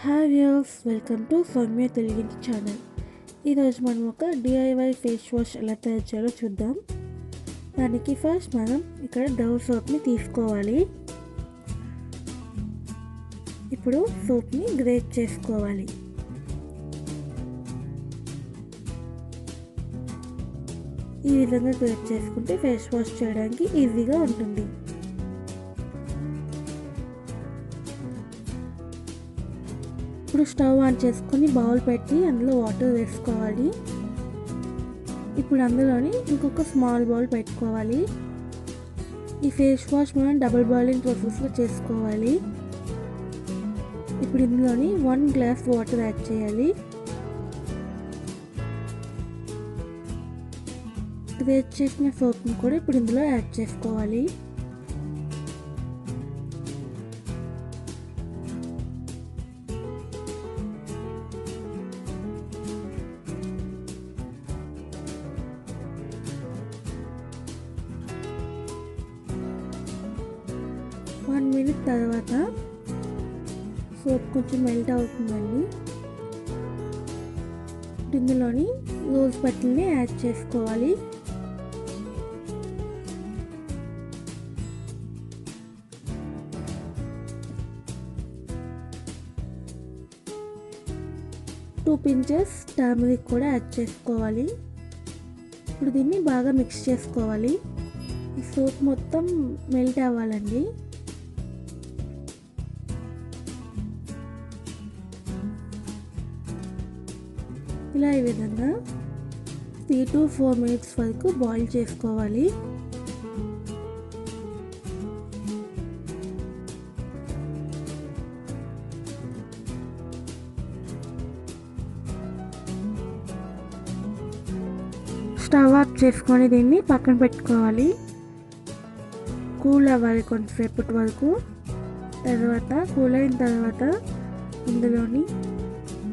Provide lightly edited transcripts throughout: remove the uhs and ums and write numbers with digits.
Hi viewers, welcome to Soumya Telugu channel. ఈరోజు మనం ఒక డిఐవై ఫేస్ వాష్ ఎలా తయారు చేయాలో చూద్దాం. దానికి ఫస్ట్ మనం ఇక్కడ డవ్ సోప్ని తీసుకోవాలి. ఇప్పుడు సోప్ని గ్రేట్ చేసుకోవాలి. ఈ విధంగా గ్రేట్ చేసుకుంటే ఫేస్ వాష్ చేయడానికి ఈజీగా ఉంటుంది. ఇప్పుడు స్టవ్ ఆన్ చేసుకొని బౌల్ పెట్టి అందులో వాటర్ వేసుకోవాలి. ఇప్పుడు అందులోని ఇంకొక స్మాల్ బౌల్ పెట్టుకోవాలి. ఈ ఫేస్ వాష్ మనం డబుల్ బాయిలింగ్ ప్రాసెస్లో చేసుకోవాలి. ఇప్పుడు ఇందులోని 1 గ్లాస్ వాటర్ యాడ్ చేయాలి. గ్రేట్ చేసిన సోప్ని కూడా ఇప్పుడు ఇందులో యాడ్ చేసుకోవాలి. వన్ మినిట్ తర్వాత సోప్ కొంచెం మెల్ట్ అవుతుందండి. ఇందులోని రోజ్ పట్టిల్ని యాడ్ చేసుకోవాలి. టూ పించెస్ టర్మరిక్ కూడా యాడ్ చేసుకోవాలి. ఇప్పుడు దీన్ని బాగా మిక్స్ చేసుకోవాలి. ఈ సోప్ మొత్తం మెల్ట్ అవ్వాలండి. ఇలా ఈ విధంగా 3 to 4 మినిట్స్ వరకు బాయిల్ చేసుకోవాలి. స్టవ్ ఆఫ్ చేసుకొని దీన్ని పక్కన పెట్టుకోవాలి. కూల్ అవ్వాలి కొంతసేపటి వరకు. తర్వాత కూల్ అయిన తర్వాత ఇందులోని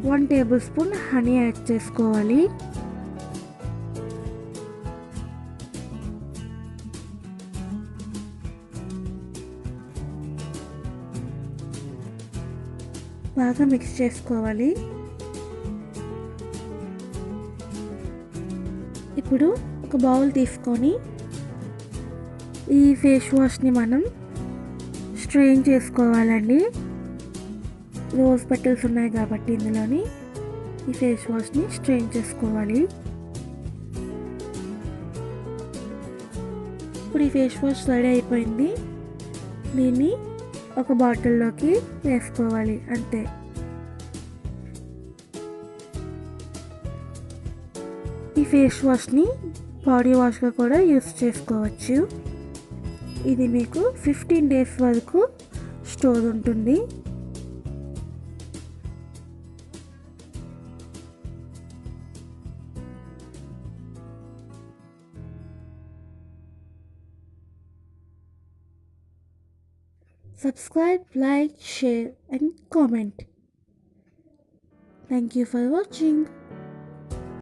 1 టేబుల్ స్పూన్ హనీ యాడ్ చేసుకోవాలి. బాగా మిక్స్ చేసుకోవాలి. ఇప్పుడు ఒక బౌల్ తీసుకొని ఈ ఫేస్ వాష్ని మనం స్ట్రెయిన్ చేసుకోవాలండి. రోజ్ పెటల్స్ ఉన్నాయి కాబట్టి ఇందులోని ఈ ఫేస్ వాష్ని స్ట్రెయిన్ చేసుకోవాలి. ఇప్పుడు ఈ ఫేస్ వాష్ రెడీ అయిపోయింది. దీన్ని ఒక బాటిల్లోకి వేసుకోవాలి అంతే. ఈ ఫేస్ వాష్ని బాడీ వాష్గా కూడా యూస్ చేసుకోవచ్చు. ఇది మీకు 15 days వరకు స్టోర్ ఉంటుంది. Subscribe, like, share and comment. Thank you for watching.